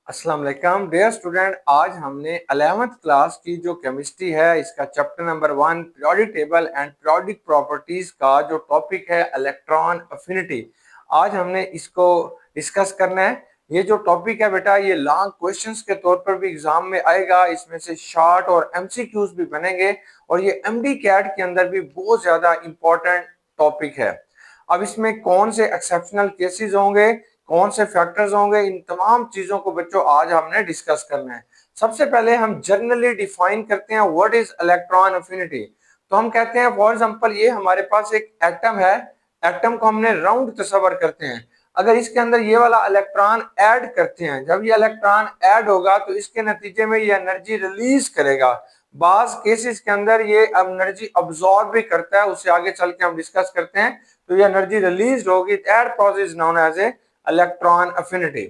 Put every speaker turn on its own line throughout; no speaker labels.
अस्सलाम वालेकुम dear student. आज हमने 11th क्लास की जो केमिस्ट्री है इसका chapter number 1 periodic table and periodic properties का जो टॉपिक है इलेक्ट्रॉन अफिनिटी, आज हमने इसको डिस्कस करना है। ये जो टॉपिक है बेटा ये लॉन्ग क्वेश्चंस के तौर पर भी एग्जाम में आएगा, इसमें से शॉर्ट और एमसीक्यूज भी बनेंगे और ये एमडी कैट के अंदर भी बहुत ज्यादा इंपॉर्टेंट टॉपिक है। अब इसमें कौन से एक्सेप्शनल केसेस होंगे, कौन से फैक्टर्स होंगे, इन तमाम चीजों को बच्चों आज हमने डिस्कस करना है। सबसे पहले हम जनरली डिफाइन करते हैं व्हाट इज इलेक्ट्रॉन अफिनिटी। तो हम कहते हैं फॉर एग्जांपल ये हमारे पास एक एटम है, एटम को हमने राउंड तस्वर करते हैं। अगर इसके अंदर ये वाला इलेक्ट्रॉन ऐड करते हैं, जब ये इलेक्ट्रॉन ऐड होगा तो इसके नतीजे में ये एनर्जी रिलीज करेगा। बाज केसेस के अंदर ये एनर्जी अब्सॉर्ब भी करता है, उससे आगे चल के हम डिस्कस करते हैं। तो ये एनर्जी रिलीज होगी, that process known as a electron affinity.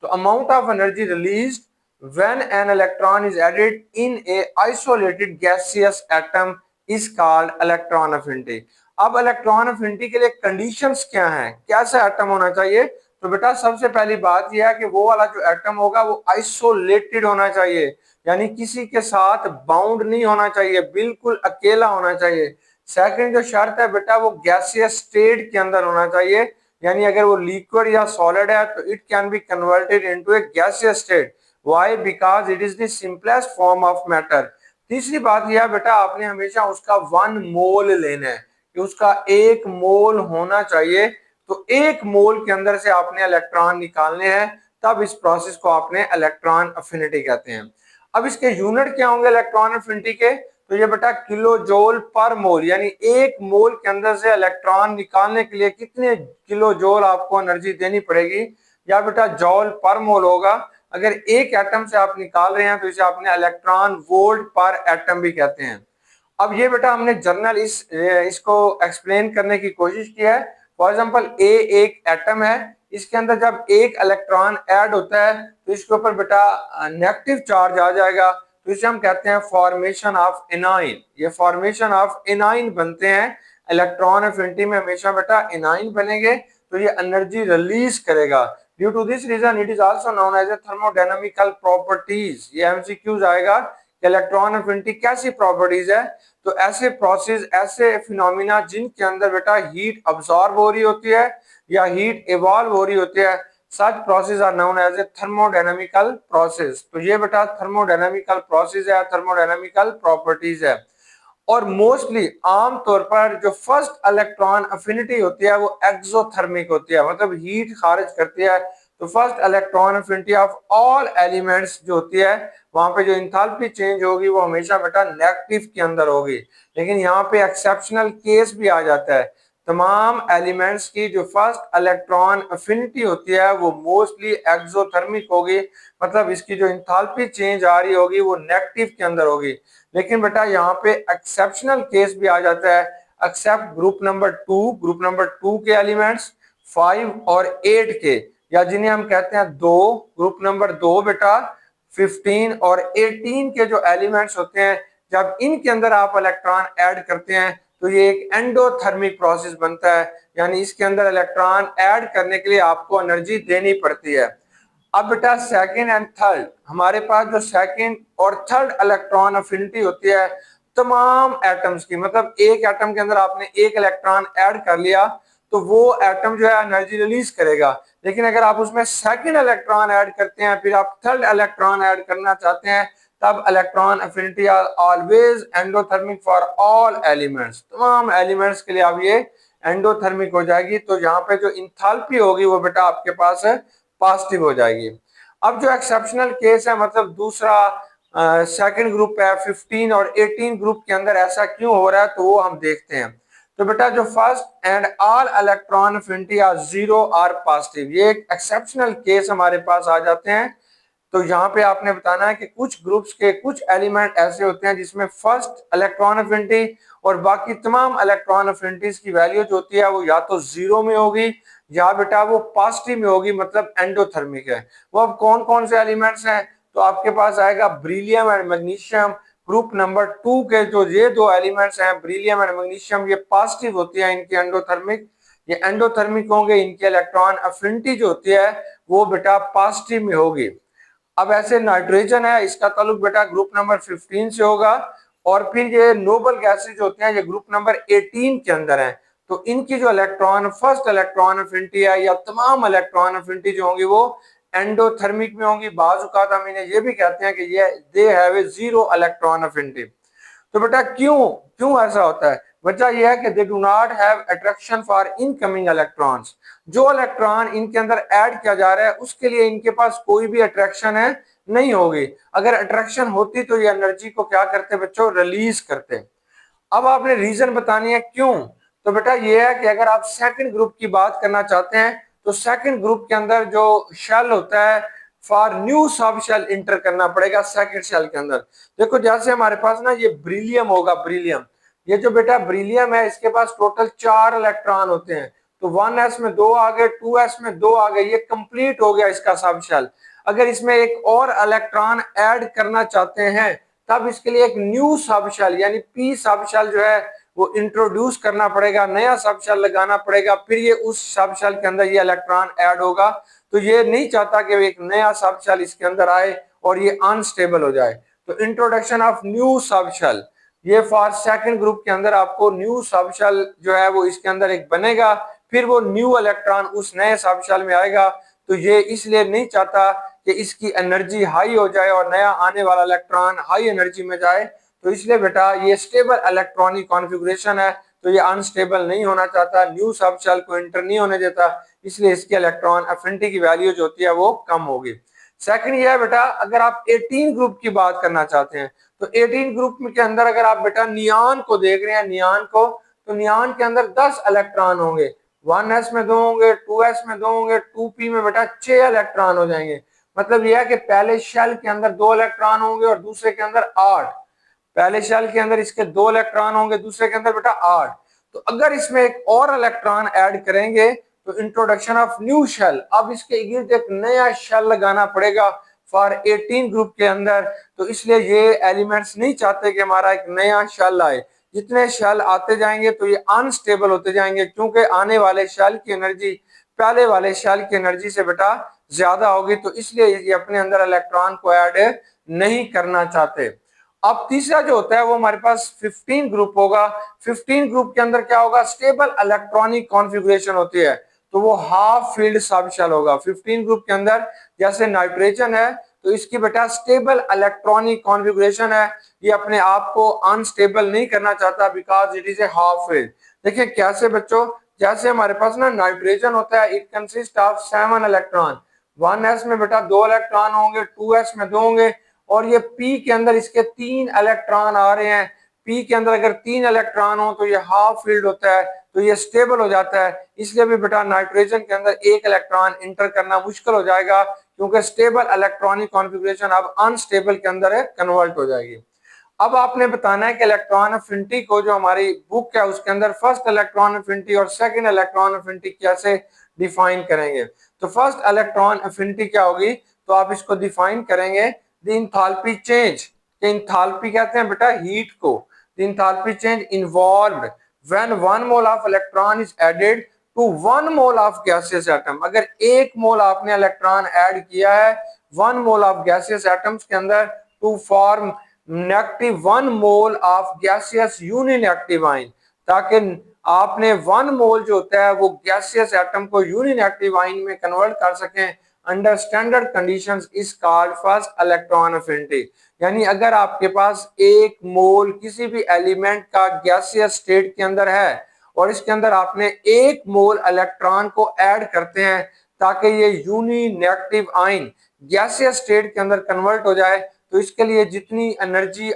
So amount of energy released when an electron is added in a isolated gaseous atom is called electron affinity. अब इलेक्ट्रॉन अफिनिटी के लिए conditions क्या हैं, कैसा atom होना चाहिए? तो बेटा सबसे पहली बात यह है कि वो वाला जो एटम होगा वो आइसोलेटेड होना चाहिए, यानी किसी के साथ बाउंड नहीं होना चाहिए, बिल्कुल अकेला होना चाहिए। सेकंड जो शर्त है बेटा वो गैसियस स्टेट के अंदर होना चाहिए, यानी अगर वो लिक्विड या सॉलिड है तो it can be converted into A gaseous state. Why? Because it is the simplest form of matter. तीसरी बात यह बेटा आपने हमेशा उसका 1 मोल लेना है, कि उसका 1 मोल होना चाहिए। तो 1 मोल के अंदर से आपने इलेक्ट्रॉन निकालने हैं, तब इस प्रोसेस को आपने इलेक्ट्रॉन अफिनिटी कहते हैं। अब इसके यूनिट क्या होंगे इलेक्ट्रॉन अफिनिटी के? तो ये बेटा किलो जोल पर मोल, यानी 1 मोल के अंदर से इलेक्ट्रॉन निकालने के लिए कितने किलो जोल आपको एनर्जी देनी पड़ेगी, या बेटा जॉल पर मोल होगा। अगर एक एटम से आप निकाल रहे हैं तो इसे आपने इलेक्ट्रॉन वोल्ट पर एटम भी कहते हैं। अब ये बेटा हमने जर्नल इसको एक्सप्लेन करने की कोशिश की है। फॉर एग्जांपल ए एक एटम है, इसके अंदर जब एक इलेक्ट्रॉन ऐड होता है तो इसके ऊपर बेटा नेगेटिव चार्ज आ जाएगा, तो इसे हम कहते हैं फॉर्मेशन ऑफ एनाइन। ये फॉर्मेशन ऑफ एनाइन बनते हैं इलेक्ट्रॉन अफिनिटी में, हमेशा बेटा एनाइन बनेंगे तो ये एनर्जी रिलीज करेगा। Due to this reason it is also known as a thermodynamical properties. ये एमसीक्यूज आएगा कि इलेक्ट्रॉन अफिनिटी कैसी प्रॉपर्टीज है। तो ऐसे प्रोसेस, ऐसे फिनोमिना जिनके अंदर बेटा हीट अब्सॉर्ब हो रही होती है या हीट इवॉल्व हो रही होती है, such process are known as a thermodynamical process। तो ये बेटा थर्मोडायनामिकल प्रोसेस है, थर्मोडायनामिकल प्रॉपर्टीज है। और मोस्टली आम तौर पर जो फर्स्ट इलेक्ट्रॉन अफिनिटी होती है वो एक्सोथर्मिक होती है, मतलब हीट खारिज करती है। तो first electron affinity of all elements जो होती है वहां पे जो इंथैल्पी चेंज होगी वो हमेशा बेटा नेगेटिव के अंदर होगी। लेकिन यहाँ पे एक्सेप्शनल केस भी आ जाता है। तमाम एलिमेंट्स की जो फर्स्ट इलेक्ट्रॉन अफिनिटी होती है वो मोस्टली एक्सोथर्मिक होगी, मतलब इसकी जो इंथैल्पी चेंज आ रही होगी वो नेगेटिव के अंदर होगी। लेकिन बेटा यहाँ पे एक्सेप्शनल केस भी आ जाता है, except group number 2, group number 2 के एलिमेंट्स 5 और 8 के, या जिन्हें हम कहते हैं 2, ग्रुप नंबर 2 बेटा 15 और 18 के जो एलिमेंट्स होते हैं, जब इनके अंदर आप इलेक्ट्रॉन ऐड करते हैं तो ये एक एंडोथर्मिक प्रोसेस बनता है, यानी इसके अंदर इलेक्ट्रॉन ऐड करने के लिए आपको एनर्जी देनी पड़ती है। अब बेटा सेकंड एंड थर्ड, हमारे पास जो सेकंड और थर्ड इलेक्ट्रॉन अफिनिटी होती है तमाम एटम्स की, मतलब एक एटम के अंदर आपने एक इलेक्ट्रॉन ऐड कर लिया तो वो एटम जो है एनर्जी रिलीज करेगा। लेकिन अगर आप उसमें सेकंड इलेक्ट्रॉन ऐड करते हैं, फिर आप थर्ड इलेक्ट्रॉन ऐड करना चाहते हैं, तब electron affinity are always endothermic for all elements. तमाम एलिमेंट्स के लिए अब ये एंडोथर्मिक हो जाएगी। तो यहाँ पे जो इंथैल्पी होगी वो बेटा आपके पास पॉजिटिव हो जाएगी। अब जो एक्सेप्शनल केस है, मतलब दूसरा सेकंड ग्रुप है 15 और 18 ग्रुप के अंदर ऐसा क्यों हो रहा है, तो वो हम देखते हैं। तो बेटा जो first and all electron affinity are 0 are positive, ये एक एक्सेप्शनल केस हमारे पास आ जाते हैं। तो यहाँ पे आपने बताना है कि कुछ ग्रुप्स के कुछ एलिमेंट ऐसे होते हैं जिसमें फर्स्ट इलेक्ट्रॉन अफिनिटी और बाकी तमाम इलेक्ट्रॉन अफिनिटीज की वैल्यू जो होती है वो या तो 0 में होगी या बेटा वो पॉजिटिव में होगी, मतलब एंडोथर्मिक है। वो अब कौन कौन से एलिमेंट्स हैं, तो आपके पास आएगा beryllium and magnesium. Group number 2 के जो ये दो एलिमेंट्स हैं ब्रिलियम एंड मैग्नीशियम, ये पॉजिटिव होती है इनकी एंडोथर्मिक, ये एंडोथर्मिक होंगे, इनकी इलेक्ट्रॉन अफिनिटी जो होती है वो बेटा पॉजिटिव में होगी। अब ऐसे नाइट्रोजन है, इसका ताल्लुक बेटा ग्रुप नंबर 15 से होगा, और फिर ये नोबल गैसेज होते हैं, ये ग्रुप नंबर 18 के अंदर है। तो इनकी जो इलेक्ट्रॉन फर्स्ट इलेक्ट्रॉन अफिनिटी है, या तमाम इलेक्ट्रॉन अफिनिटी जो होंगी वो एंडोथर्मिक में होंगी। बाज़ औक़ात हम इन्हें ये भी कहते हैं कि ये they have a zero electron affinity. तो बेटा क्यों क्यों ऐसा होता है? वजह यह है कि they do not have attraction for incoming electrons. जो इलेक्ट्रॉन इनके अंदर ऐड किया जा रहा है उसके लिए इनके पास कोई भी अट्रैक्शन है नहीं होगी। अगर अट्रैक्शन होती तो ये एनर्जी को क्या करते बच्चों, रिलीज करते। अब आपने रीजन बतानी है क्यों। तो बेटा ये है कि अगर आप सेकंड ग्रुप की बात करना चाहते हैं तो सेकंड ग्रुप के अंदर जो शेल होता है for new sub shell enter करना पड़ेगा सेकंड शेल के अंदर। देखो जैसे हमारे पास ना ये ब्रिलियम होगा, ब्रिलियम, ये जो बेटा ब्रिलियम है इसके पास टोटल 4 इलेक्ट्रॉन होते हैं। तो 1s में 2 आ गए, 2s में 2 आ गए, ये कंप्लीट हो गया इसका सब शेल। अगर इसमें एक और इलेक्ट्रॉन ऐड करना चाहते हैं तब इसके लिए एक न्यू सब शेल यानी पी सब शेल जो है वो इंट्रोड्यूस करना पड़ेगा, नया सब शेल लगाना पड़ेगा, फिर ये उस सब शेल के अंदर ये इलेक्ट्रॉन ऐड होगा। तो ये नहीं चाहता कि एक नया सब शेल इसके अंदर आए और ये अनस्टेबल हो जाए। तो introduction of new sub shell, ये फॉर सेकंड ग्रुप के अंदर आपको न्यू सब शेल जो है वो इसके अंदर एक बनेगा, फिर वो न्यू इलेक्ट्रॉन उस नए सब शेल में आएगा। तो ये इसलिए नहीं चाहता कि इसकी एनर्जी हाई हो जाए और नया आने वाला इलेक्ट्रॉन हाई एनर्जी में जाए। तो इसलिए बेटा ये स्टेबल इलेक्ट्रॉनिक कॉन्फ़िगरेशन है, तो ये अनस्टेबल नहीं होना चाहता, न्यू सब शेल को एंटर नहीं होने देता, इसलिए इसकी इलेक्ट्रॉन अफिनिटी की वैल्यू जो होती है वो कम होगी। सेकंड ये है बेटा, अगर आप 18 ग्रुप की बात करना चाहते हैं तो 18 ग्रुप के अंदर अगर आप बेटा नियान को देख रहे हैं, नियान को, तो नियान के अंदर 10 इलेक्ट्रॉन होंगे। 1s में 2 होंगे, 2s में 2 होंगे, 2p में बेटा 6 इलेक्ट्रॉन हो जाएंगे। मतलब यह है कि पहले शेल के अंदर 2 इलेक्ट्रॉन होंगे और दूसरे के अंदर 8। पहले शेल के अंदर इसके 2 इलेक्ट्रॉन होंगे, दूसरे के अंदर बेटा 8। तो अगर इसमें एक और इलेक्ट्रॉन ऐड करेंगे तो इंट्रोडक्शन ऑफ न्यू शेल, अब इसके इर्द एक नया शेल लगाना पड़ेगा फॉर 18 ग्रुप के अंदर। तो इसलिए ये एलिमेंट्स नहीं चाहते कि हमारा एक नया शेल आए। जितने शेल आते जाएंगे तो ये अनस्टेबल होते जाएंगे, क्योंकि आने वाले शेल की एनर्जी पहले वाले शेल की एनर्जी से बेटा ज्यादा होगी। तो इसलिए ये अपने अंदर इलेक्ट्रॉन को ऐड नहीं करना चाहते। अब तीसरा जो होता है वो हमारे पास 15 ग्रुप होगा। 15 ग्रुप के अंदर क्या होगा, स्टेबल इलेक्ट्रॉनिक कॉन्फ़िगरेशन होती है, तो वो हाफ फील्ड सब शेल होगा। 15 ग्रुप के अंदर जैसे नाइट्रोजन है तो इसकी बेटा स्टेबल इलेक्ट्रॉनिक कॉन्फ़िगरेशन है, ये अपने आप को अनस्टेबल नहीं करना चाहता because it is a half field. देखिए कैसे बच्चों, जैसे हमारे पास ना नाइट्रोजन होता है, it consist of 7 electron. 1s में बेटा 2 इलेक्ट्रॉन होंगे, 2s में 2 होंगे, और ये p के अंदर इसके 3 इलेक्ट्रॉन आ रहे हैं। p के अंदर अगर 3 इलेक्ट्रॉन हो तो ये हाफ फील्ड होता है, तो ये स्टेबल हो जाता है। इसलिए भी बेटा नाइट्रोजन के अंदर एक इलेक्ट्रॉन इंटर करना मुश्किल हो जाएगा, क्योंकि स्टेबल इलेक्ट्रॉनिक कॉन्फ़िगरेशन अब अनस्टेबल के अंदर है कन्वर्ट हो जाएगी। अब आपने बताना है कि इलेक्ट्रॉन अफिनिटी को, जो हमारी बुक है उसके अंदर फर्स्ट इलेक्ट्रॉन अफिनिटी और सेकंड इलेक्ट्रॉन अफिनिटी कैसे डिफाइन करेंगे। तो फर्स्ट इलेक्ट्रॉन अफिनिटी क्या होगी, तो आप इसको डिफाइन करेंगे द इंथैल्पी चेंज। इंथैल्पी कहते हैं बेटा हीट को। The enthalpy change involved when 1 mole of electron is added to 1 mole of gaseous atom. अगर 1 मोल आपने इलेक्ट्रॉन ऐड किया है 1 मोल ऑफ गैसियस एटम्स के अंदर to form -1 mole of gaseous union active ion, ताकि आपने 1 मोल जो होता है वो गैसियस एटम को यूनियन एक्टिव आयन में कन्वर्ट कर सकें under standard conditions, is called first electron affinity. यानी अगर आपके पास 1 मोल किसी भी एलिमेंट का गैसियस स्टेट के अंदर है और इसके अंदर आपने 1 मोल इलेक्ट्रॉन को ऐड करते हैं ताकि ये union active ion gaseous state के अंदर कन्वर्ट हो जाए, तो इसके लिए जितनी एनर्जी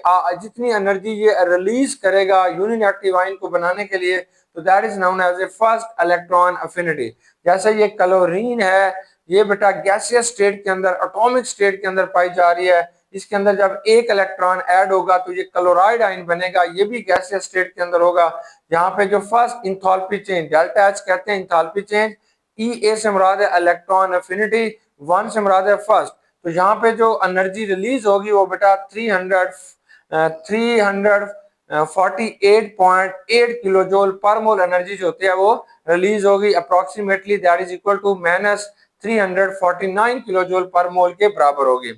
ये रिलीज करेगा यूनियन एक्टिव आयन को बनाने के लिए, तो that is known as a first electron affinity. जैसे ये क्लोरीन है, ये बेटा गैसियस स्टेट के अंदर, एटॉमिक स्टेट के अंदर पाई जा रही है। इसके अंदर जब 1 इलेक्ट्रॉन ऐड होगा तो ये क्लोराइड आयन बनेगा, ये भी गैसियस स्टेट के अंदर होगा। यहाँ पे जो first enthalpy change, delta H कहते हैं इंथैल्पी चेंज। ई ए से मुराद है इलेक्ट्रॉन अफिनिटी, 1 से मुराद है फर्स्ट। तो यहाँ पे जो एनर्जी रिलीज होगी वो बेटा 348.8 किलोजूल पर मोल एनर्जी जो होती है वो रिलीज होगी। Approximately that is equal to 349 kilo joule per mole के बराबर होगी।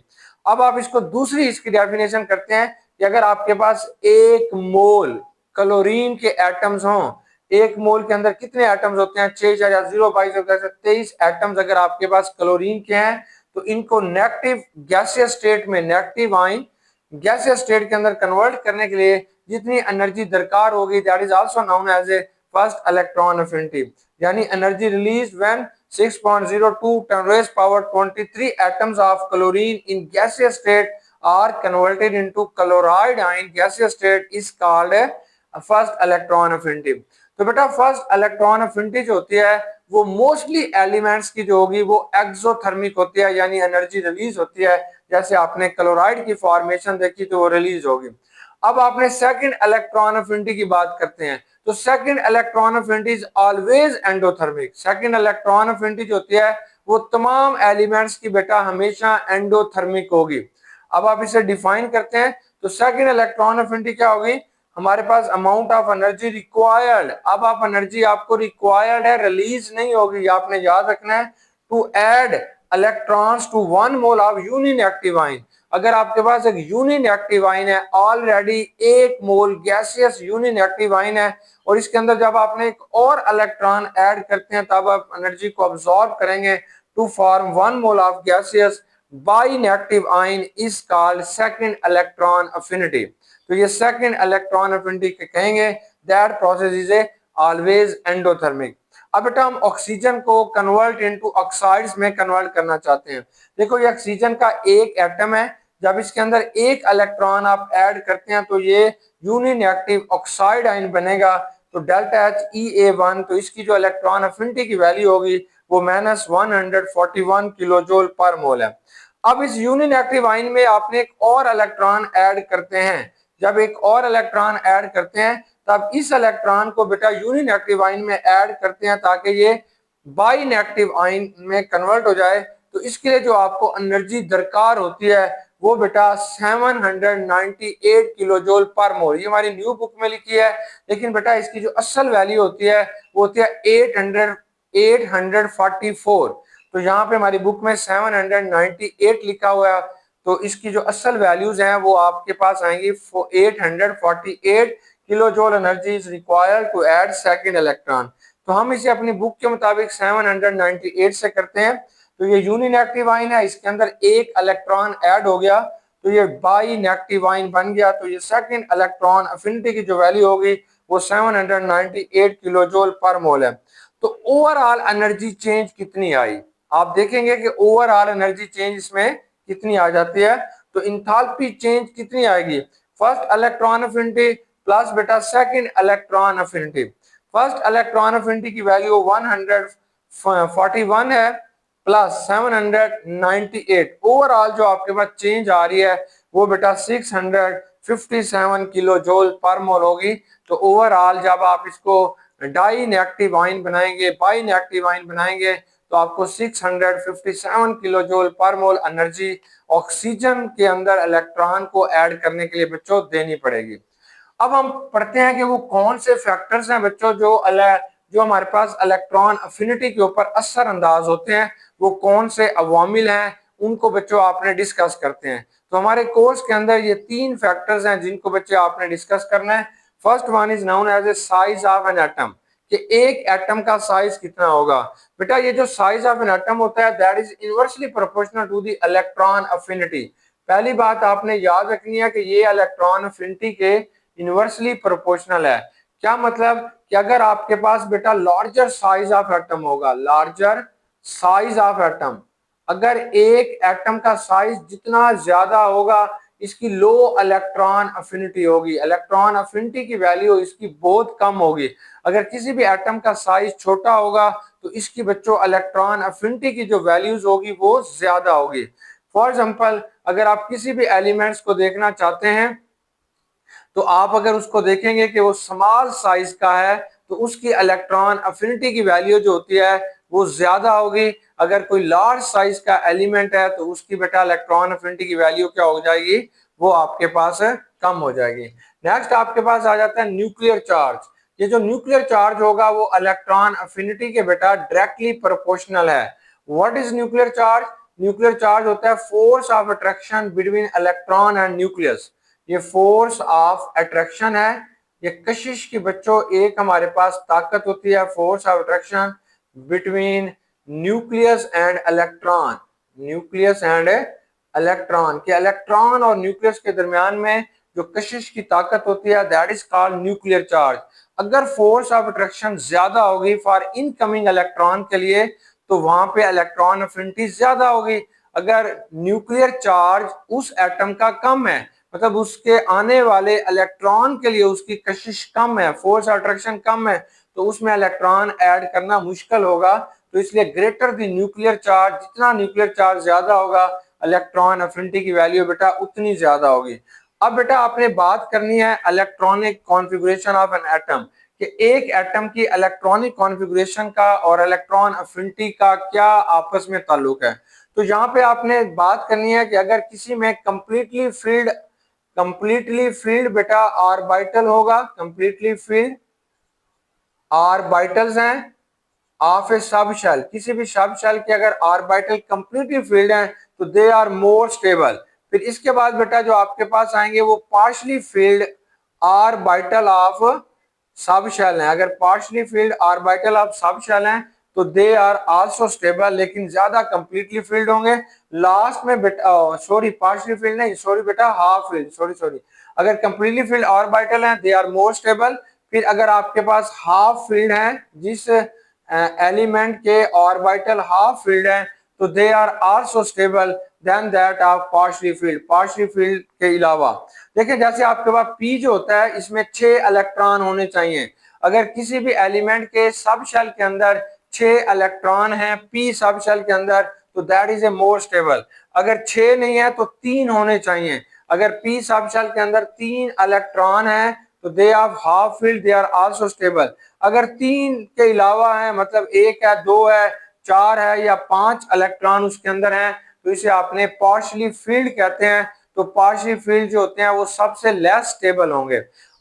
अब आप इसको दूसरी इसकी डेफिनेशन करते हैं कि अगर आपके पास 1 मोल क्लोरीन के एटम्स हों, 1 मोल के अंदर कितने एटम्स होते हैं? 6 23 एटम्स अगर आपके पास क्लोरीन के हैं तो इनको नेगेटिव गैसियस स्टेट में, नेगेटिव आयन गैसियस स्टेट के अंदर कन्वर्ट करने के लिए जितनी एनर्जी दरकार होगी, that is also known as a first electron affinity. यानी energy release when 6.02 10 raised power 23 atoms of chlorine in gaseous state are converted into chloride ion gaseous state is called first electron affinity। तो बेटा first electron affinity जो होती है वो mostly elements की जो होगी वो एक्सोथर्मिक होती है, यानी एनर्जी रिलीज होती है। जैसे आपने क्लोराइड की फॉर्मेशन देखी तो वो रिलीज होगी। अब आपने सेकंड इलेक्ट्रॉन अफिनिटी की बात करते हैं तो second electron affinity is always endothermic. Second electron affinity जो होती है वो तमाम एलिमेंट्स की बेटा हमेशा एंडोथर्मिक होगी। अब आप इसे डिफाइन करते हैं तो सेकंड इलेक्ट्रॉन अफिनिटी क्या होगी? हमारे पास अमाउंट ऑफ एनर्जी रिक्वायर्ड। अब आप एनर्जी आपको रिक्वायर्ड है, रिलीज नहीं होगी। आपने याद रखना है to add electrons to 1 mole of union active ion. अगर आपके पास एक यूनियन एक्टिव आयन है, already 1 mole gaseous union active ion है और इसके अंदर जब आपने एक और इलेक्ट्रॉन ऐड करते हैं तब आप एनर्जी को अब्सॉर्ब करेंगे to form 1 mole of gaseous bi negative ion is called second electron affinity. तो ये सेकंड इलेक्ट्रॉन अफिनिटी कहेंगे। That process is a always endothermic. अब बेटा हम ऑक्सीजन को कन्वर्ट इनटू ऑक्साइड्स में कन्वर्ट करना चाहते हैं। देखो ये ऑक्सीजन का एक एटम है, जब इसके अंदर एक इलेक्ट्रॉन आप ऐड करते हैं तो ये यूनियन एक्टिव ऑक्साइड आयन बनेगा। तो डेल्टा HeA1, तो इसकी जो इलेक्ट्रॉन अफिनिटी की वैल्यू होगी वो -141 किलो जूल पर मोल है। अब इस यूनियन एक्टिव आयन में आपने एक और इलेक्ट्रॉन ऐड करते हैं। जब एक और इलेक्ट्रॉन ऐड करते हैं तब इस इलेक्ट्रॉन को बेटा यूनियन एक्टिव आयन में ऐड करते हैं ताकि ये बाई नेगेटिव आयन में कन्वर्ट हो जाए। तो इसके लिए जो आपको एनर्जी दरकार होती है वो बेटा 798 किलो जूल पर मोल, ये हमारी न्यू बुक में लिखी है। लेकिन बेटा इसकी जो असल वैल्यू होती है वो होती है 844। तो यहाँ पे हमारी बुक में 798 लिखा हुआ है, तो इसकी जो असल वैल्यूज हैं वो आपके पास आएंगी 848 kilo joule energy is required to add second electron. तो हम इसे अपनी बुक के मुताबिक 798 से करते हैं। तो ये यूनियन एक्टिव आयन है, इसके अंदर एक इलेक्ट्रॉन ऐड हो गया तो ये बाई नेगेटिव आयन बन गया। तो ये सेकंड इलेक्ट्रॉन अफिनिटी की जो वैल्यू होगी वो 798 किलो जूल पर मोल है। तो ओवरऑल एनर्जी चेंज कितनी आई? आप देखेंगे कि ओवरऑल एनर्जी चेंज इसमें कितनी आ जाती है। तो इंथाल्पी चेंज कितनी आएगी? फर्स्ट इलेक्ट्रॉन अफिनिटी प्लस बेटा second electron affinity. First electron affinity की वैल्यू 141 है प्लस 798। ओवरऑल जो आपके पास चेंज आ रही है वो बेटा 657 किलो जूल पर मोल होगी। तो ओवरऑल जब आप इसको डाई नेगेटिव आयन बनाएंगे, बाई नेगेटिव आयन बनाएंगे तो आपको 657 किलो जूल पर मोल एनर्जी ऑक्सीजन के अंदर इलेक्ट्रॉन को ऐड करने के लिए बच्चों देनी पड़ेगी। अब हम पढ़ते हैं कि वो कौन से फैक्टर्स हैं बच्चों जो हमारे पास इलेक्ट्रॉन अफिनिटी के ऊपर असर अंदाज होते हैं, वो कौन से अवामिल हैं उनको बच्चों आपने डिस्कस करते हैं। तो हमारे कोर्स के अंदर ये 3 फैक्टर्स हैं जिनको बच्चे आपने डिस्कस करना है। First one is known as a size of an atom, कि एक एटम का साइज कितना होगा। बेटा ये जो साइज ऑफ एन एटम होता है that is inversely proportional to the electron affinity. पहली बात आपने याद रखनी है कि ये इलेक्ट्रॉन अफिनिटी के इनवर्सली प्रोपोर्शनल है। क्या मतलब कि अगर आपके पास बेटा लार्जर साइज ऑफ एटम होगा, लार्जर साइज ऑफ एटम, अगर एक एटम का साइज जितना ज्यादा होगा इसकी लो इलेक्ट्रॉन अफिनिटी होगी, इलेक्ट्रॉन अफिनिटी की वैल्यू इसकी बहुत कम होगी। अगर किसी भी एटम का साइज छोटा होगा तो इसकी बच्चों इलेक्ट्रॉन अफिनिटी की जो वैल्यूज होगी वो ज्यादा होगी। फॉर एग्जांपल अगर आप किसी भी एलिमेंट्स को देखना चाहते हैं तो आप अगर उसको देखेंगे कि वो स्मॉल साइज का है तो उसकी इलेक्ट्रॉन अफिनिटी की वैल्यू जो होती है वो ज्यादा होगी। अगर कोई लार्ज साइज का एलिमेंट है तो उसकी बेटा इलेक्ट्रॉन अफिनिटी की वैल्यू क्या हो जाएगी? वो आपके पास कम हो जाएगी। नेक्स्ट आपके पास आ जाता है न्यूक्लियर चार्ज। ये जो न्यूक्लियर चार्ज होगा वो इलेक्ट्रॉन अफिनिटी के बेटा डायरेक्टली प्रोपोर्शनल है। What is nuclear charge? Nuclear charge होता है force of attraction between electron and nucleus. ये फोर्स ऑफ अट्रैक्शन है, ये कशिश की बच्चों एक हमारे पास ताकत होती है force of attraction between nucleus and electron. Nucleus and electron के इलेक्ट्रॉन और न्यूक्लियस के दरमियान में जो कशिश की ताकत होती है that is called nuclear charge. अगर फोर्स ऑफ अट्रैक्शन ज्यादा होगी फॉर इनकमिंग इलेक्ट्रॉन के लिए तो वहां पे इलेक्ट्रॉन अफिनिटी ज्यादा होगी। अगर न्यूक्लियर चार्ज उस एटम का कम है, मतलब उसके आने वाले इलेक्ट्रॉन के लिए उसकी कशिश कम है, फोर्स अट्रैक्शन कम है, तो उसमें इलेक्ट्रॉन ऐड करना मुश्किल होगा। तो इसलिए ग्रेटर द न्यूक्लियर चार्ज, जितना न्यूक्लियर चार्ज ज्यादा होगा इलेक्ट्रॉन अफिनिटी की वैल्यू बेटा उतनी ज्यादा होगी। अब बेटा आपने बात करनी है electronic configuration of an atom, कि एक एटम की इलेक्ट्रॉनिक कॉन्फ़िगरेशन का और इलेक्ट्रॉन अफिनिटी का क्या आपस में ताल्लुक है। तो यहाँ पे आपने बात करनी है कि अगर किसी में कंप्लीटली फील्ड बेटा ऑर्बिटल होगा, कंप्लीटली फील्ड ऑर्बिटल्स हैं ऑफ ए सब शेल, किसी भी सब शेल के अगर ऑर्बिटल कंप्लीटली फील्ड हैं तो दे आर मोर स्टेबल। फिर इसके बाद बेटा जो आपके पास आएंगे वो partially filled orbital of sub shell हैं। अगर partially filled orbital of sub shell हैं तो दे आर आल्सो स्टेबल, लेकिन ज्यादा कंप्लीटली फील्ड होंगे। लास्ट में बेटा सॉरी पार्शली फील्ड नहीं, सॉरी बेटा हाफ फील्ड, सॉरी अगर कंप्लीटली फील्ड ऑर्बिटल हैं दे आर मोर स्टेबल। फिर अगर आपके पास हाफ फील्ड है, जिस एलिमेंट के ऑर्बिटल हाफ फील्ड है तो they are also stable than that of partially filled, partially filled के अलावा। देखिए जैसे आपके पास पी जो होता है इसमें 6 इलेक्ट्रॉन होने चाहिए। अगर किसी भी एलिमेंट के सब शेल के अंदर 6 इलेक्ट्रॉन हैं पी सब शेल के अंदर तो that is a more stable. अगर 6 नहीं है तो 3 होने चाहिए। अगर पी सब शेल के अंदर 3 इलेक्ट्रॉन है तो they are half filled, they are also stable. अगर 3 के अलावा है, मतलब 1 है, 2 है, 4 है या 5 इलेक्ट्रॉन उसके अंदर हैं तो इसे आपने पार्शली फील्ड कहते हैं। तो पार्शली फील्ड जो होते हैं वो सबसे लेस स्टेबल होंगे।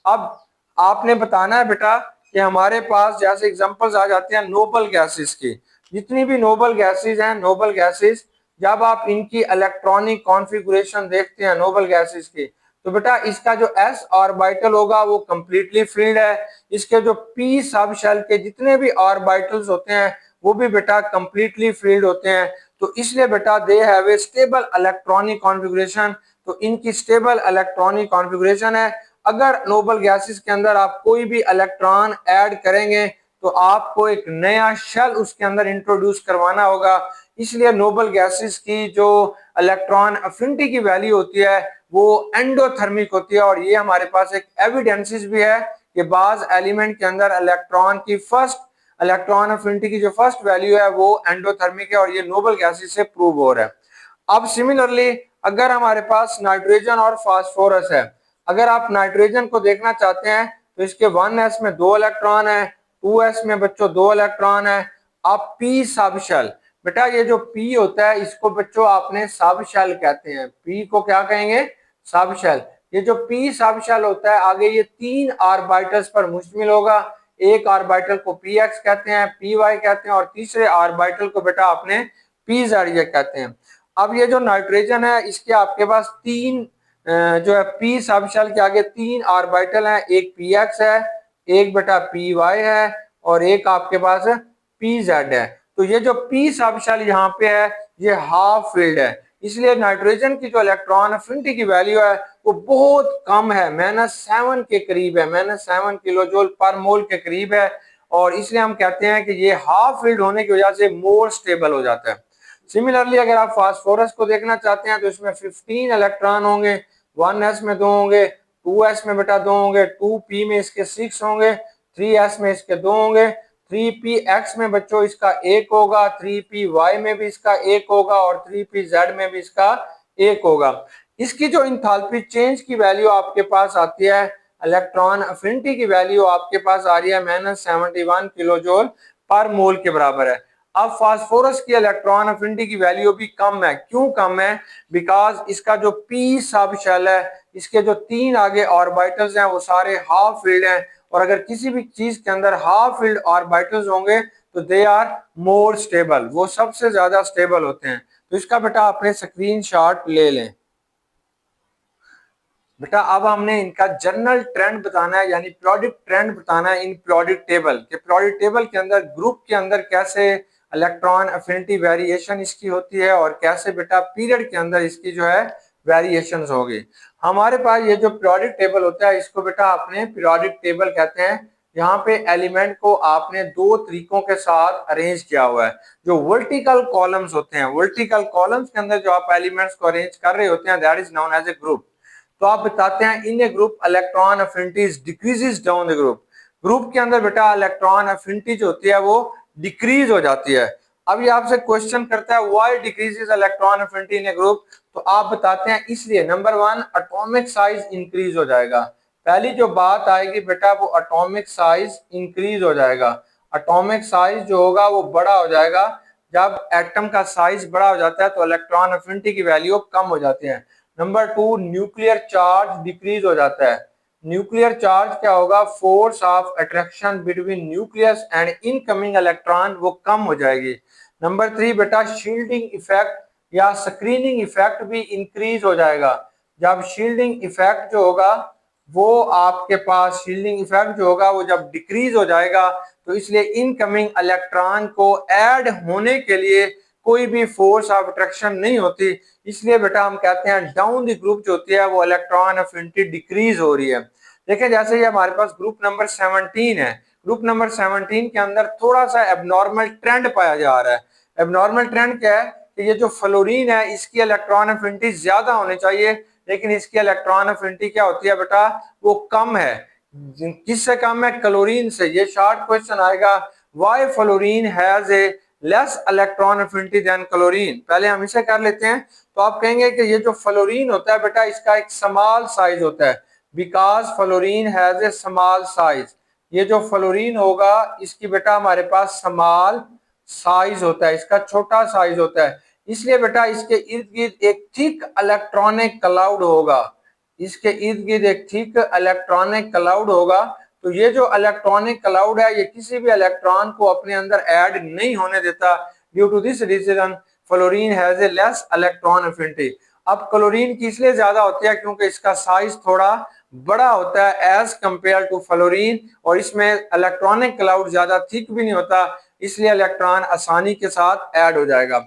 अब आपने बताना है बेटा कि हमारे पास जैसे एग्जांपल्स आ जाते हैं नोबल गैसेस की। जितनी भी नोबल गैसेस हैं, नोबल गैसेस जब आप इनकी इलेक्ट्रॉनिक कॉन्फ़िगरेशन देखते हैं नोबल गैसेस की तो बेटा इसका जो s ऑर्बिटल होगा वो कंप्लीटली फील्ड है। इसके जो p सब शेल के जितने भी ऑर्बिटल्स होते हैं वो भी बेटा कंप्लीटली फील्ड होते हैं। तो इसलिए बेटा they have a stable electronic configuration, तो इनकी स्टेबल इलेक्ट्रॉनिक कॉन्फ़िगरेशन है। अगर नोबल गैसेस के अंदर आप कोई भी इलेक्ट्रॉन ऐड करेंगे तो आपको एक नया शेल उसके अंदर इंट्रोड्यूस करवाना होगा। इसलिए नोबल गैसेस की जो इलेक्ट्रॉन अफिनिटी की वैल्यू होती है वो एंडोथर्मिक होती है। और ये हमारे पास एक एविडेंसेस भी है कि बाज एलिमेंट के अंदर इलेक्ट्रॉन की फर्स्ट इलेक्ट्रॉन अफिनिटी की जो फर्स्ट वैल्यू है वो एंडोथर्मिक है, और ये नोबल गैसेस से प्रूव हो रहा है। अब सिमिलरली अगर हमारे पास नाइट्रोजन और फास्फोरस है, अगर आप नाइट्रोजन को देखना चाहते हैं तो इसके 1s में 2 इलेक्ट्रॉन है, 2s में बच्चों 2 इलेक्ट्रॉन है। अब p सब शेल, बेटा ये जो p होता है इसको बच्चों आपने सब शेल कहते हैं, p को क्या कहेंगे? सब शेल। ये जो p सब शेल होता है आगे ये 3 ऑर्बिटल्स पर मुश्तमिल होगा। एक ऑर्बिटल को px कहते हैं, py कहते हैं और तीसरे ऑर्बिटल को बेटा आपने pz ये कहते हैं। अब ये जो नाइट्रोजन है इसके आपके पास 3 जो है p सब शेल के आगे 3 ऑर्बिटल हैं, एक px है, एक बेटा py है और एक आपके पास pz है। तो ये जो p सब शेल यहाँ पे है ये हाफ फील्ड है। इसलिए नाइट्रोजन की जो इलेक्ट्रॉन अफिनिटी की वैल्यू है वो बहुत कम है, -7 के करीब है, -7 किलो जूल पर मोल के करीब है। और इसलिए हम कहते हैं कि ये हाफ फील्ड होने की वजह से मोर स्टेबल हो जाता है। सिमिलरली अगर आप फास्फोरस को देखना चाहते हैं तो इसमें 15 इलेक्ट्रॉन होंगे, 1s में 2 होंगे, 2s में बेटा 2 होंगे, 2p में इसके 6 होंगे, 3s में इसके 2 होंगे, 3px में बच्चों इसका 1 होगा, 3py में भी इसका 1 होगा और 3pz में भी इसका 1 होगा। इसकी जो इंथैल्पी चेंज की वैल्यू आपके पास आती है, इलेक्ट्रॉन अफिनिटी की वैल्यू आपके पास आ रही है -71 किलो जूल पर मोल के बराबर है। अब फास्फोरस की इलेक्ट्रॉन अफिनिटी की वैल्यू भी कम है। क्यों कम है? बिकॉज इसका जो p सब शेल है इसके जो 3 आगे ऑर्बिटल्स हैं वो सारे हाफ फील्ड हैं, और अगर किसी भी चीज के अंदर हाफ फील्ड ऑर्बिटल्स होंगे तो दे आर मोर स्टेबल, वो सबसे ज्यादा स्टेबल होते हैं। तो इसका बेटा अपने स्क्रीनशॉट ले लें। बेटा अब हमने इनका जनरल ट्रेंड बताना है, यानी प्रोडक्ट ट्रेंड बताना है इन प्रोडक्ट टेबल के। प्रोडक्ट टेबल के अंदर ग्रुप के अंदर कैसे इलेक्ट्रॉन अफिनिटी वेरिएशन इसकी होती है और कैसे बेटा पीरियड के अंदर इसकी जो है वेरिएशंस होगी। हमारे पास ये जो पीरियोडिक टेबल होता है इसको बेटा आपने पीरियोडिक टेबल कहते हैं। यहाँ पे एलिमेंट को आपने दो तरीकों के साथ अरेंज किया हुआ है। जो वर्टिकल कॉलम्स होते हैं, वर्टिकल कॉलम्स के अंदर जो आप एलिमेंट्स को अरेंज कर रहे होते हैं, that is known as a group. तो आप बताते हैं in a group electron affinity decreases down the group. Group के अंदर बेटा इलेक्ट्रॉन अफिनिटी जो होती है वो डिक्रीज हो जाती है। अब ये आपसे क्वेश्चन करता है why decreases electron affinity in a group, तो आप बताते हैं इसलिए number one atomic size increase हो जाएगा। पहली जो बात आएगी बेटा वो एटॉमिक साइज इंक्रीज हो जाएगा। एटॉमिक साइज जो होगा वो बड़ा हो जाएगा। जब एटम का साइज बड़ा हो जाता है तो इलेक्ट्रॉन अफिनिटी की वैल्यू कम हो जाती है। Number two nuclear charge decrease हो जाता है। न्यूक्लियर चार्ज क्या होगा, force of attraction between nucleus and incoming electron वो कम हो जाएगी। नंबर थ्री बेटा शील्डिंग इफेक्ट या स्क्रीनिंग इफेक्ट भी इंक्रीज हो जाएगा। जब शील्डिंग इफेक्ट जो होगा वो आपके पास शील्डिंग इफेक्ट जो होगा वो जब डिक्रीज हो जाएगा तो इसलिए इनकमिंग इलेक्ट्रॉन को ऐड होने के लिए कोई भी फोर्स ऑफ अट्रैक्शन नहीं होती। इसलिए बेटा हम कहते हैं डाउन द ग्रुप जो होती है वो इलेक्ट्रॉन अफिनिटी डिक्रीज हो रही है। देखिए जैसे ये हमारे पास ग्रुप नंबर 17 है। ग्रुप नंबर 17 के अंदर थोड़ा सा एबनॉर्मल ट्रेंड पाया जा रहा है। एबनॉर्मल ट्रेंड क्या है कि ये जो फ्लोरीन है इसकी इलेक्ट्रॉन अफिनिटी ज्यादा होनी चाहिए, लेकिन इसकी इलेक्ट्रॉन अफिनिटी क्या होती है बेटा वो कम है। किससे कम है, क्लोरीन से। ये शॉर्ट क्वेश्चन आएगा why fluorine has a less electron affinity than chlorine. पहले हम इसे कर लेते हैं। तो आप कहेंगे कि ये जो फ्लोरीन होता है बेटा इसका एक स्मॉल साइज होता है, because fluorine has A small size. ये जो फ्लोरीन होगा इसकी बेटा हमारे पास स्मॉल साइज होता है, इसका छोटा साइज होता है। इसलिए बेटा इसके इर्द गिर्द एक थिक इलेक्ट्रॉनिक क्लाउड होगा। इसके इर्द गिर्द एक थिक इलेक्ट्रॉनिक क्लाउड होगा। तो ये जो इलेक्ट्रॉनिक क्लाउड है ये किसी भी इलेक्ट्रॉन को अपने अंदर ऐड नहीं होने देता। Due to this reason fluorine has a less electron affinity. अब क्लोरीन की इसलिए ज्यादा होती है क्योंकि इसका साइज थोड़ा बड़ा होता है एज कंपेयर टू फ्लोरीन, और इसमें इलेक्ट्रॉनिक क्लाउड ज्यादा थिक भी नहीं होता, इसलिए इलेक्ट्रॉन आसानी के साथ ऐड हो जाएगा।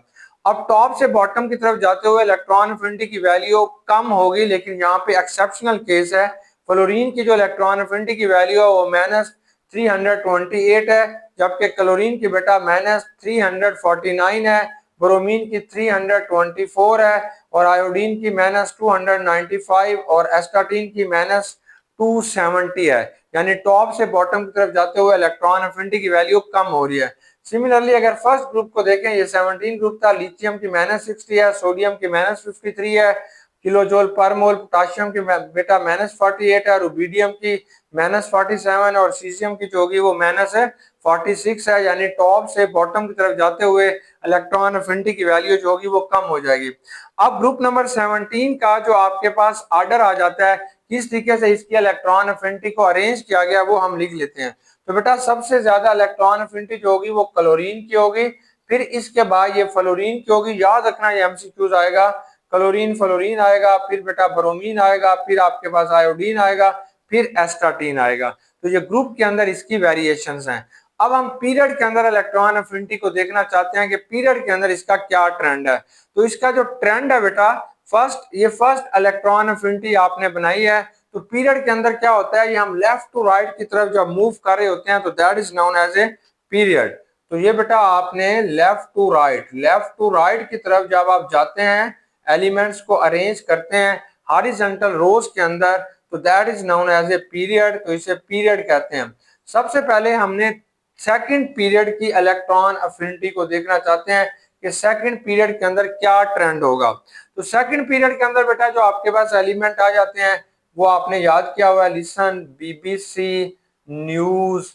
अब टॉप से बॉटम की तरफ जाते हुए इलेक्ट्रॉन अफिनिटी की वैल्यू कम होगी, लेकिन यहाँ पे एक्सेप्शनल केस है। फ्लोरीन की जो इलेक्ट्रॉन अफिनिटी की वैल्यू है वो -328 है, जबकि क्लोरीन की बेटा -349 है, ब्रोमीन की 324 है, और आयोडीन की -295 और एस्टाटीन की -270 है। यानी टॉप से बॉटम की तरफ जाते हुए इलेक्ट्रॉन अफिनिटी की वैल्यू कम हो रही है। सिमिलरली अगर फर्स्ट ग्रुप को देखें, ये 17 ग्रुप था, लिथियम की -60 है, सोडियम की -53 है किलोजोल पर मोल, पोटाशियम की बेटा -48 है, रुबिडियम की -47 और सीजियम की जो होगी वो -46 है। यानी टॉप से बॉटम की तरफ जाते हुए इलेक्ट्रॉन अफिनिटी की वैल्यू जो होगी वो कम हो जाएगी। अब ग्रुप नंबर 17 का जो आपके पास ऑर्डर आ जाता है किस तरीके से इसकी इलेक्ट्रॉन अफिनिटी को अरेंज किया गया वो हम लिख लेते हैं। तो बेटा सबसे ज्यादा इलेक्ट्रॉन अफिनिटी जो होगी वो क्लोरीन की होगी, फिर इसके बाद ये फ्लोरीन की होगी। याद रखना ये एमसीक्यूज आएगा, क्लोरीन फ्लोरीन आएगा, फिर बेटा ब्रोमीन आएगा, फिर आपके पास आयोडीन आएगा, फिर एस्टाटीन आएगा। तो ये ग्रुप के अंदर इसकी वेरिएशंस हैं। अब हम पीरियड के अंदर इलेक्ट्रॉन अफिनिटी को देखना चाहते हैं कि पीरियड के अंदर इसका क्या ट्रेंड है। तो इसका जो ट्रेंड है बेटा फर्स्ट इलेक्ट्रॉन अफिनिटी आपने बनाई है। तो पीरियड के अंदर क्या होता है, ये हम लेफ्ट टू राइट की तरफ जब मूव कर रहे होते हैं तो that is known as a period. तो ये बेटा आपने लेफ्ट टू राइट की तरफ जब आप जाते हैं एलिमेंट्स को अरेंज करते हैं हॉरिजॉन्टल रोज के अंदर तो that is known as a period. तो इसे पीरियड कहते हैं। सबसे पहले हमने सेकंड पीरियड की इलेक्ट्रॉन अफिनिटी को देखना चाहते हैं कि सेकंड पीरियड के अंदर क्या ट्रेंड होगा। तो सेकंड पीरियड के अंदर बेटा जो आपके पास एलिमेंट आ जाते हैं वो आपने याद किया हुआ है, listen, BBC news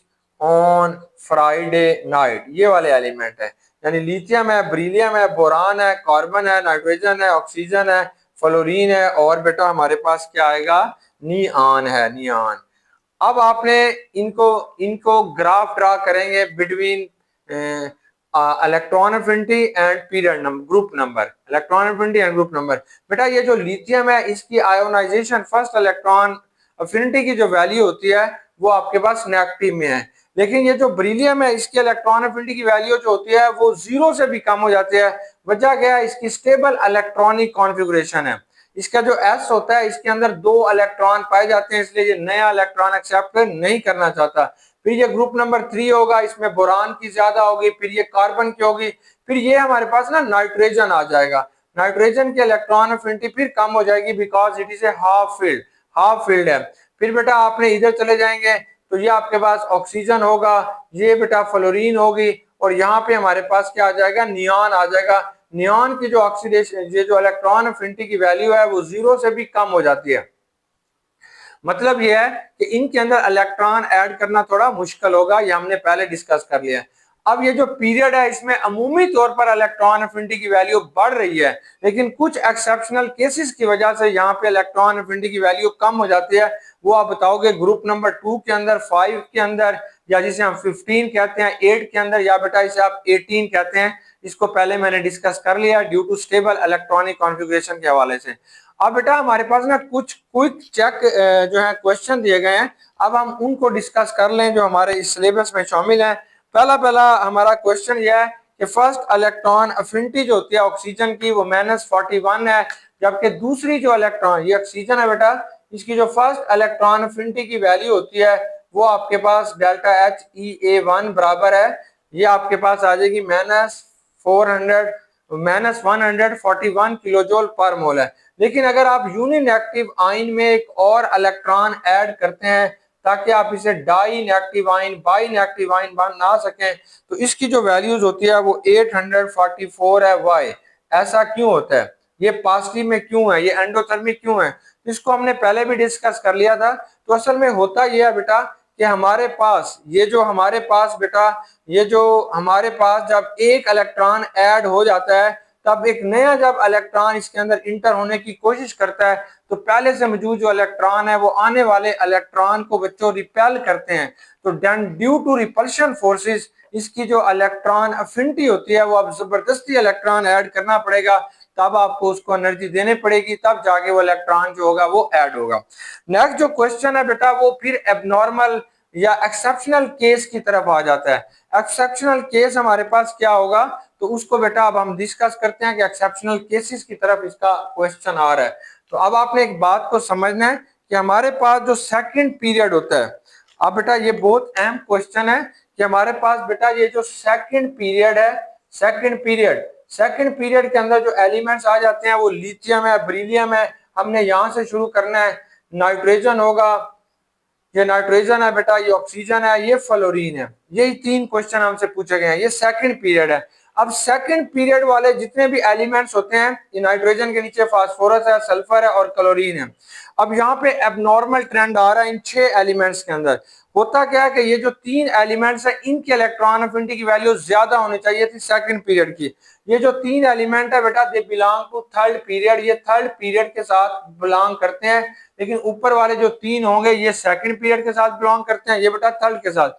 on Friday night, ये वाले एलिमेंट है। यानी लिथियम है, ब्रिलियम है, बोरान है, कार्बन है, नाइट्रोजन है, ऑक्सीजन है, फ्लोरीन है, और बेटा हमारे पास क्या आएगा, नियॉन है, नियॉन। अब आपने इनको इनको ग्राफ ड्रा करेंगे between electron affinity and period number, group number, electron affinity and group number. बेटा ये जो लिथियम है इसकी आयोनाइजेशन फर्स्ट इलेक्ट्रॉन एफिनिटी की जो वैल्यू होती है वो आपके पास नेगेटिव में है, लेकिन ये जो बेरिलियम है इसकी इलेक्ट्रॉन एफिनिटी की वैल्यू जो होती है वो 0 से भी कम हो जाती है। वजह क्या है? इसकी स्टेबल इलेक्ट्रॉनिक कॉन्फ़िगरेशन है। इसका जो S होता है इसके अंदर 2 इलेक्ट्रॉन पाए जाते हैं, इसलिए ये नया इलेक्ट्रॉन एक्सेप्ट नहीं करना चाहता। फिर ये ग्रुप नंबर 3 होगा, इसमें बोरान की ज्यादा होगी, फिर ये कार्बन की होगी, फिर ये हमारे पास ना नाइट्रोजन आ जाएगा। नाइट्रोजन की इलेक्ट्रॉन एफिनिटी फिर कम हो जाएगी because it is a half filled है। फिर बेटा आपने इधर चले जाएंगे तो ये आपके पास ऑक्सीजन होगा, ये बेटा फ्लोरीन होगी, और यहाँ पे हमारे पास क्या आ जाएगा? नियॉन आ जाएगा। नियॉन की जो ऑक्सीडेशन, ये जो इलेक्ट्रॉन एफिनिटी की वैल्यू है वो 0 से भी कम हो जाती है। मतलब यह है कि इनके अंदर इलेक्ट्रॉन ऐड करना थोड़ा मुश्किल होगा, ये हमने पहले डिस्कस कर लिया। अब ये जो पीरियड है इसमें अमूमी तौर पर इलेक्ट्रॉन एफिनिटी की वैल्यू बढ़ रही है, लेकिन कुछ एक्सेप्शनल केसेस की वजह से यहाँ पे इलेक्ट्रॉन एफिनिटी की वैल्यू कम हो जाती है। वो आप बताओगे ग्रुप नंबर 2 के अंदर, 5 के अंदर, या जिसे हम 15 कहते हैं 8 के अंदर, या बेटा इसे आप 18 कहते हैं। इसको पहले मैंने डिस्कस कर लिया due to stable electronic configuration के हवाले से। अब बेटा हमारे पास ना कुछ क्विक चेक जो है क्वेश्चन दिए गए हैं, अब हम उनको डिस्कस कर लें जो हमारे इस सिलेबस में शामिल है। पहला हमारा क्वेश्चन यह है कि फर्स्ट इलेक्ट्रॉन एफिनिटी जो होती है ऑक्सीजन की वो -41 है, जबकि दूसरी जो इलेक्ट्रॉन, ये ऑक्सीजन है बेटा, इसकी जो फर्स्ट इलेक्ट्रॉन एफिनिटी की वैल्यू होती है वो आपके पास डेल्टा HeA1 बराबर है, ये आपके पास आ जाएगी -141 किलोजोल पर मोल है। लेकिन अगर आप यूनिनेगेटिव आयन में एक और इलेक्ट्रॉन ऐड करते हैं ताकि आप इसे die negative ion, by negative ion बना सकें, तो इसकी जो वैल्यूज होती है वो 844 है। वाई ऐसा क्यों होता है? ये पॉजिटिव में क्यों है? ये एंडोथर्मिक क्यों है? इसको हमने पहले भी डिस्कस कर लिया था। तो असल में होता यह है बेटा कि हमारे पास हमारे पास जब एक इलेक्ट्रॉन ऐड हो जाता है, तब एक नया जब इलेक्ट्रॉन इसके अंदर इंटर होने की कोशिश करता है तो पहले से मौजूद जो इलेक्ट्रॉन है वो आने वाले इलेक्ट्रॉन को बच्चों रिपेल करते हैं। तो ड्यू टू रिपल्शन फोर्सेस इसकी जो इलेक्ट्रॉन एफिनिटी होती है वो अब जबरदस्ती इलेक्ट्रॉन ऐड करना पड़ेगा, तब आपको उसको एनर्जी देनी पड़ेगी, तब जाके वो इलेक्ट्रॉन जो होगा वो ऐड होगा। नेक्स्ट जो क्वेश्चन है बेटा वो फिर एबनॉर्मल या एक्सेप्शनल केस की तरफ आ जाता है। एक्सेप्शनल केस हमारे पास क्या होगा, तो उसको बेटा अब हम डिस्कस करते हैं कि एक्सेप्शनल केसेस की तरफ इसका क्वेश्चन आ रहा है। तो अब आपने एक बात को समझना है कि हमारे पास जो सेकंड पीरियड होता है, अब बेटा ये बहुत अहम क्वेश्चन है कि हमारे पास बेटा ये जो सेकंड पीरियड है, सेकंड पीरियड के अंदर जो एलिमेंट्स आ जाते हैं वो लिथियम है, बेरिलियम है। हमने यहां से शुरू करना है। नाइट्रोजन होगा, ये नाइट्रोजन है बेटा, ये ऑक्सीजन है, ये फ्लोरीन है। यही 3 क्वेश्चन हमसे पूछे गए हैं। ये सेकंड पीरियड है। अब सेकंड पीरियड वाले जितने भी एलिमेंट्स होते हैं, ये नाइट्रोजन के नीचे फास्फोरस है, सल्फर है और क्लोरीन है। अब यहाँ पे एबनॉर्मल ट्रेंड आ रहा है इन 6 एलिमेंट्स के अंदर। होता क्या है कि ये जो 3 एलिमेंट्स है इनकी इलेक्ट्रॉन एफिनिटी की वैल्यू ज्यादा होनी चाहिए थी सेकंड पीरियड की। ये जो 3 एलिमेंट है बेटा, they belong to third period, ये थर्ड पीरियड के साथ बिलोंग करते हैं। लेकिन ऊपर वाले जो 3 होंगे ये सेकंड पीरियड के साथ बिलोंग करते हैं, ये बेटा थर्ड के साथ।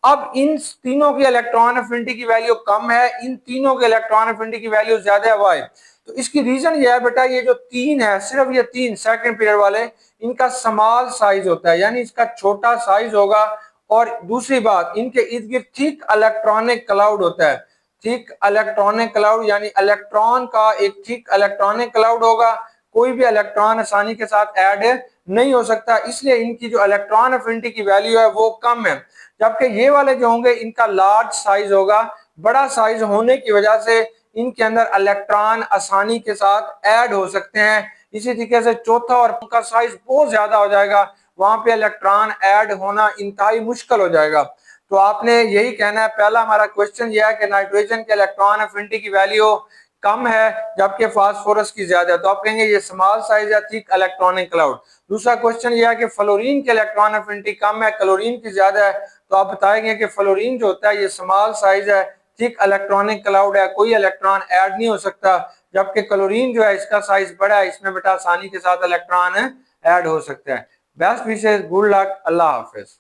अब इन तीनों की इलेक्ट्रॉन एफिनिटी की वैल्यू कम है, इन तीनों के इलेक्ट्रॉन एफिनिटी की वैल्यू ज्यादा है। वाई? तो इसकी रीजन ये है बेटा, ये जो 3 है, सिर्फ ये 3 सेकंड पीरियड वाले, इनका स्मॉल साइज होता है, यानी इसका छोटा साइज होगा। और दूसरी बात, इनके इर्द गिर्द थिक इलेक्ट्रॉनिक क्लाउड होता है। थिक इलेक्ट्रॉनिक क्लाउड यानी इलेक्ट्रॉन का एक थिक इलेक्ट्रॉनिक क्लाउड होगा, कोई भी इलेक्ट्रॉन आसानी के साथ ऐड नहीं हो सकता, इसलिए इनकी जो इलेक्ट्रॉन एफिनिटी की वैल्यू है वो कम है। जबकि ये वाले जो होंगे इनका लार्ज साइज होगा, बड़ा साइज होने की वजह से इनके अंदर इलेक्ट्रॉन आसानी के साथ ऐड हो सकते हैं। इसी तरीके से चौथा और उनका साइज बहुत ज्यादा हो जाएगा, वहां पे इलेक्ट्रॉन ऐड होना इंतहाई मुश्किल हो जाएगा। तो आपने यही कहना है, पहला हमारा क्वेश्चन यह है कि नाइट्रोजन के इलेक्ट्रॉन एफिनिटी की वैल्यू कम है जबकि फास्फोरस की ज्यादा है, तो आप कहेंगे ये स्मॉल साइज है, थिक इलेक्ट्रॉनिक क्लाउड। दूसरा क्वेश्चन यह है कि फ्लोरीन के इलेक्ट्रॉन एफिनिटी कम है, क्लोरीन की ज्यादा है, तो आप बताएंगे कि फ्लोरीन जो होता है ये स्मॉल साइज है, थिक इलेक्ट्रॉनिक क्लाउड है, कोई इलेक्ट्रॉन ऐड नहीं हो सकता। जबकि क्लोरीन जो है इसका साइज बड़ा है, इसमें बेटा आसानी के साथ इलेक्ट्रॉन ऐड हो सकता है। बेस्ट विशेष, गुड लक, अल्लाह हाफिज।